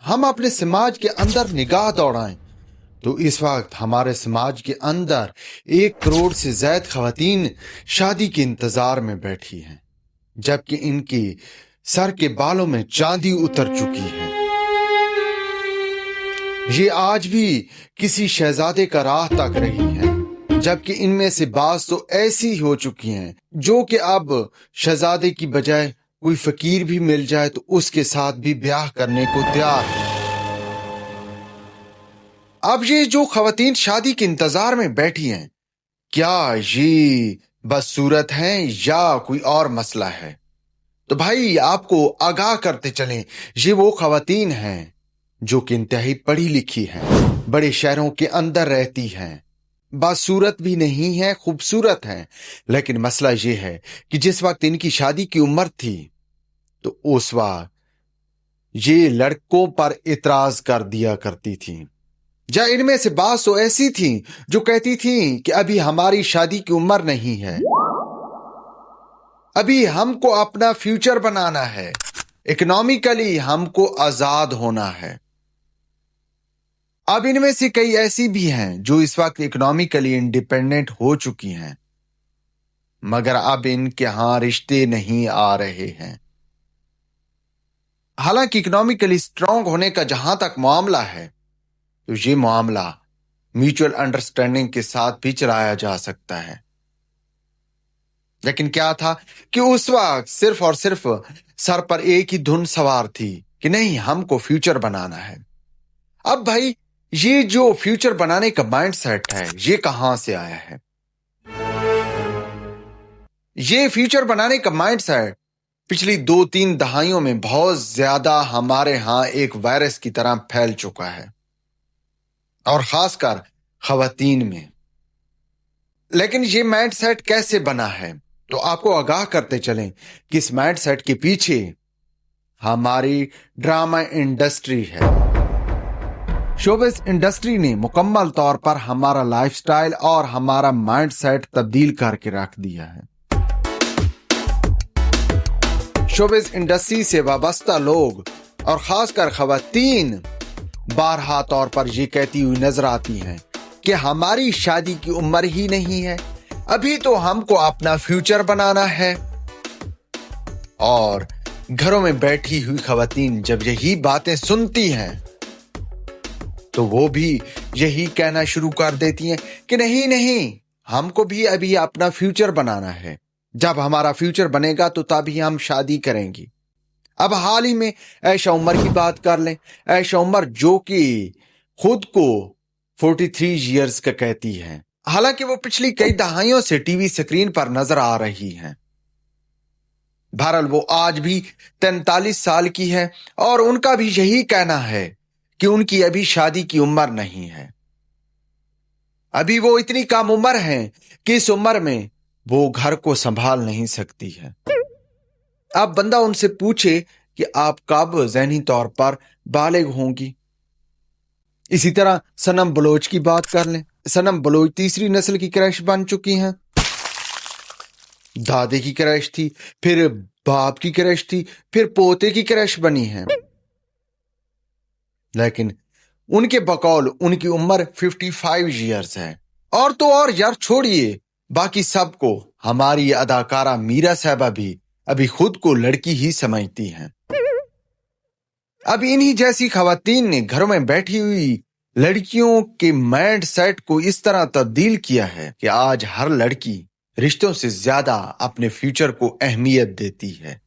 ہم اپنے سماج کے اندر نگاہ دوڑائیں تو اس وقت ہمارے سماج کے اندر 1 کروڑ سے زائد خواتین شادی کے انتظار میں بیٹھی ہیں، جبکہ ان کی سر کے بالوں میں چاندی اتر چکی ہے۔ یہ آج بھی کسی شہزادے کا راہ تک رہی ہیں، جبکہ ان میں سے بعض تو ایسی ہو چکی ہیں جو کہ اب شہزادے کی بجائے کوئی فقیر بھی مل جائے تو اس کے ساتھ بھی بیاہ کرنے کو تیار ہے۔ اب یہ جو خواتین شادی کے انتظار میں بیٹھی ہیں، کیا یہ بدصورت ہیں یا کوئی اور مسئلہ ہے؟ تو بھائی آپ کو آگاہ کرتے چلیں، یہ وہ خواتین ہیں جو کہ انتہائی پڑھی لکھی ہیں، بڑے شہروں کے اندر رہتی ہیں، بدصورت بھی نہیں ہے، خوبصورت ہیں، لیکن مسئلہ یہ ہے کہ جس وقت ان کی شادی کی عمر تھی تو اس وقت یہ لڑکوں پر اعتراض کر دیا کرتی تھیں، یا ان میں سے بعض تو ایسی تھیں جو کہتی تھیں کہ ابھی ہماری شادی کی عمر نہیں ہے، ابھی ہم کو اپنا فیوچر بنانا ہے، اکنامکلی ہم کو آزاد ہونا ہے۔ اب ان میں سے کئی ایسی بھی ہیں جو اس وقت اکنامکلی انڈیپینڈنٹ ہو چکی ہیں، مگر اب ان کے ہاں رشتے نہیں آ رہے ہیں۔ حالانکہ اکنامکلی سٹرونگ ہونے کا جہاں تک معاملہ ہے تو یہ معاملہ میوچل انڈرسٹینڈنگ کے ساتھ بھی چلایا جا سکتا ہے، لیکن کیا تھا کہ اس وقت صرف اور صرف سر پر ایک ہی دھن سوار تھی کہ نہیں، ہم کو فیوچر بنانا ہے۔ اب بھائی یہ جو فیوچر بنانے کا مائنڈ سیٹ ہے یہ کہاں سے آیا ہے؟ یہ فیوچر بنانے کا مائنڈ سیٹ پچھلی 2-3 دہائیوں میں بہت زیادہ ہمارے ہاں ایک وائرس کی طرح پھیل چکا ہے، اور خاص کر خواتین میں۔ لیکن یہ مائنڈ سیٹ کیسے بنا ہے؟ تو آپ کو آگاہ کرتے چلیں کہ اس مائنڈ سیٹ کے پیچھے ہماری ڈرامہ انڈسٹری ہے۔ شوبز انڈسٹری نے مکمل طور پر ہمارا لائف سٹائل اور ہمارا مائنڈ سیٹ تبدیل کر کے رکھ دیا ہے۔ شوبز انڈسٹری سے وابستہ لوگ اور خاص کر خواتین بارہا طور پر یہ کہتی ہوئی نظر آتی ہیں کہ ہماری شادی کی عمر ہی نہیں ہے، ابھی تو ہم کو اپنا فیوچر بنانا ہے۔ اور گھروں میں بیٹھی ہوئی خواتین جب یہی باتیں سنتی ہیں تو وہ بھی یہی کہنا شروع کر دیتی ہیں کہ نہیں، ہم کو بھی ابھی اپنا فیوچر بنانا ہے، جب ہمارا فیوچر بنے گا تو تبھی ہم شادی کریں گی۔ اب حال ہی میں عائشہ عمر کی بات کر لیں، عائشہ عمر جو کہ خود کو 43 ایئرز کا کہتی ہے، حالانکہ وہ پچھلی کئی دہائیوں سے ٹی وی سکرین پر نظر آ رہی ہیں۔ بہرحال وہ آج بھی 43 سال کی ہے اور ان کا بھی یہی کہنا ہے کہ ان کی ابھی شادی کی عمر نہیں ہے، ابھی وہ اتنی کم عمر ہیں کہ اس عمر میں وہ گھر کو سنبھال نہیں سکتی ہے۔ اب بندہ ان سے پوچھے کہ آپ کب ذہنی طور پر بالغ ہوں گی؟ اسی طرح صنم بلوچ کی بات کر لیں، صنم بلوچ تیسری نسل کی کریش بن چکی ہیں، دادے کی کریش تھی، پھر باپ کی کریش تھی، پھر پوتے کی کریش بنی ہے، لیکن ان کے بقول ان کی عمر 55 ایئرز ہے۔ اور تو اور یار چھوڑیے باقی سب کو، ہماری اداکارہ میرا صاحبہ بھی ابھی خود کو لڑکی ہی سمجھتی ہیں۔ اب انہی جیسی خواتین نے گھروں میں بیٹھی ہوئی لڑکیوں کے مائنڈ سیٹ کو اس طرح تبدیل کیا ہے کہ آج ہر لڑکی رشتوں سے زیادہ اپنے فیوچر کو اہمیت دیتی ہے۔